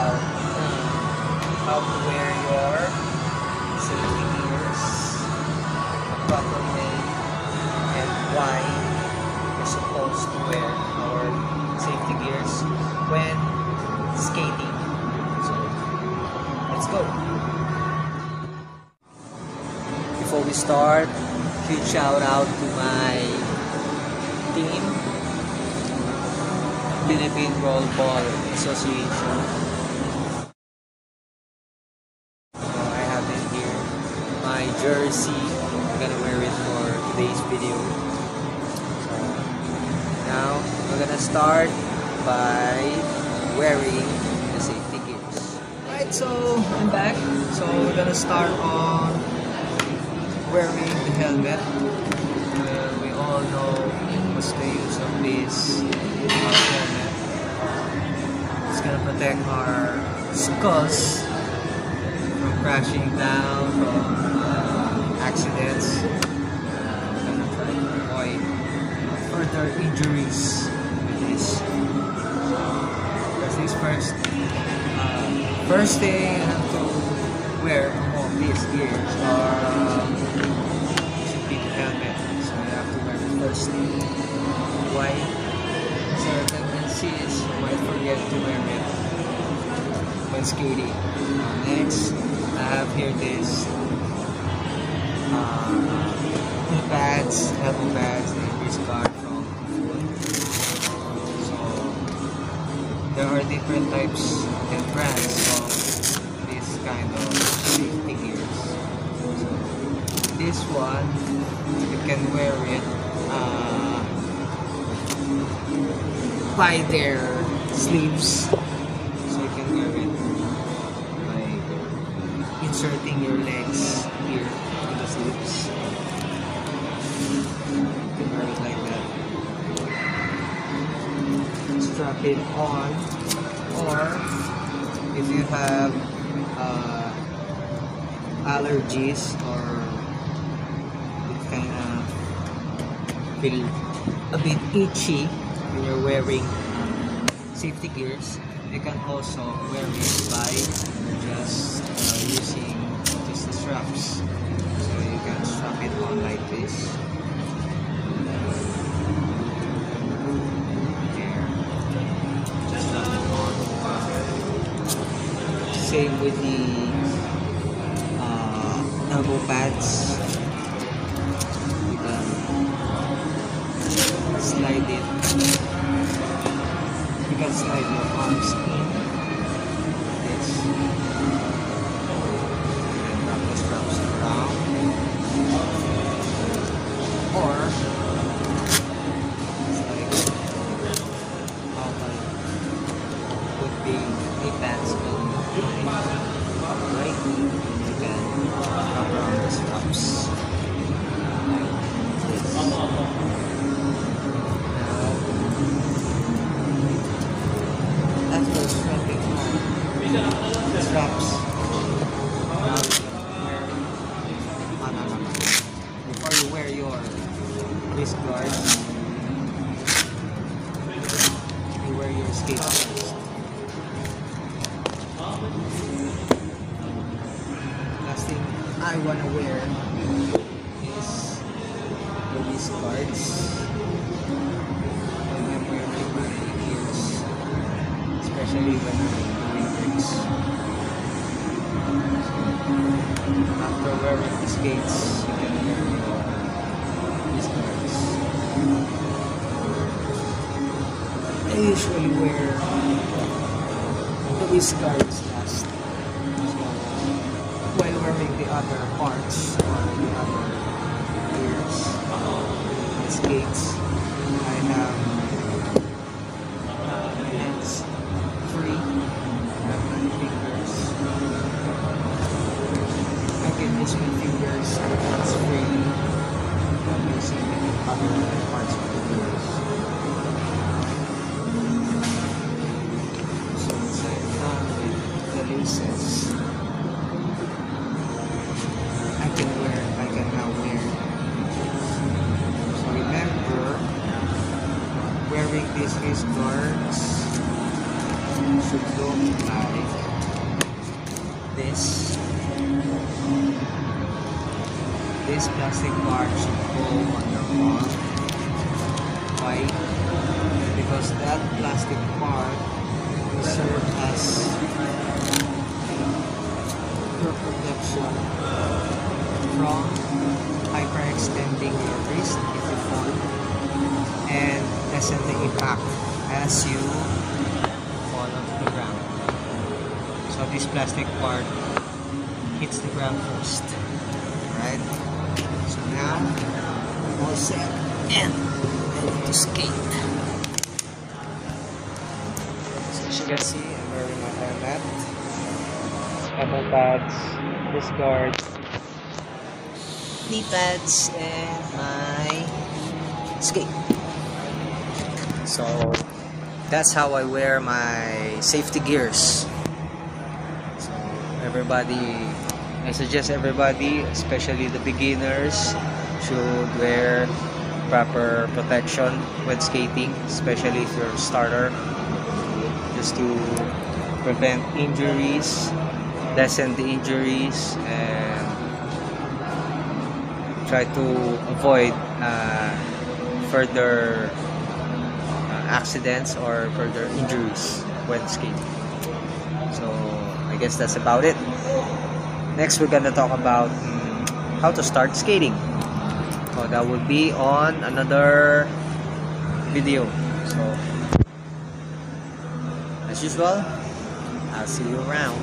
about how to wear your safety gears the proper way and why you're supposed to wear our safety gears when skating. So let's go. Before we start, huge shout out to my team, Philippine Rollball Association. I have it here, my jersey. I'm gonna wear it for today's video. So now we're gonna start by wearing the safety gears. Alright, so I'm back. So we're gonna start on wearing the helmet. We all know what's the use of this helmet. It's gonna protect our skulls from crashing down, from accidents. We're gonna try to avoid further injuries with this. That's this first thing you have to wear all these gears are big helmet. So you have to wear it first. Why? So the tendency is you might forget to wear it when skating. Next, I have here this pads, elbow pads, and wrist guard from foot. So there are different types and brands of this kind of safety gears. So this one, you can wear it by their sleeves. So you can wear it by inserting your legs here in the sleeves. You can wear it like that. Strap it on, or if you have allergies or you kind of feel a bit itchy when you're wearing safety gears, you can also wear it by just using just the straps. So you can strap it on like this. There. Just strap it on. Same with the elbow pads. You can slide it. You can slide your arms in this. And wrap the straps around. Or it's like how I put the knee pads on my right knee. You can wrap around the straps like this. After strapping on the straps, before you wear your wrist guards, you wear your skates first. Last thing I want to wear is the wrist guards. When I'm wearing my gears, especially when I'm doing tricks. After wearing the skates, you can wear your wrist guards. I usually wear the wrist guards last. So while wearing the other parts or the other gears, the skates, I have hands free. I have my fingers. I can use my fingers and hands free. I'm using other parts of the gears. So once I'm done with the laces, I can now wear. So remember, wearing these wrist guards should look like this. This plastic part should go on your palm. Why? Because that plastic part will serve as your protection from hyperextending your wrist if you fall, and lessen the impact as you fall onto the ground. So this plastic part hits the ground first. Alright? So now I'm all set and ready to skate. So as you can see, I'm wearing my helmet, elbow pads, wrist guards, knee pads, and my skate. So that's how I wear my safety gears. So I suggest everybody, especially the beginners, should wear proper protection when skating, especially if you're a starter, just to prevent injuries, lessen the injuries, and try to avoid further accidents or further injuries when skating. So I guess that's about it. Next, we're gonna talk about how to start skating. So that will be on another video. So as usual, I'll see you around.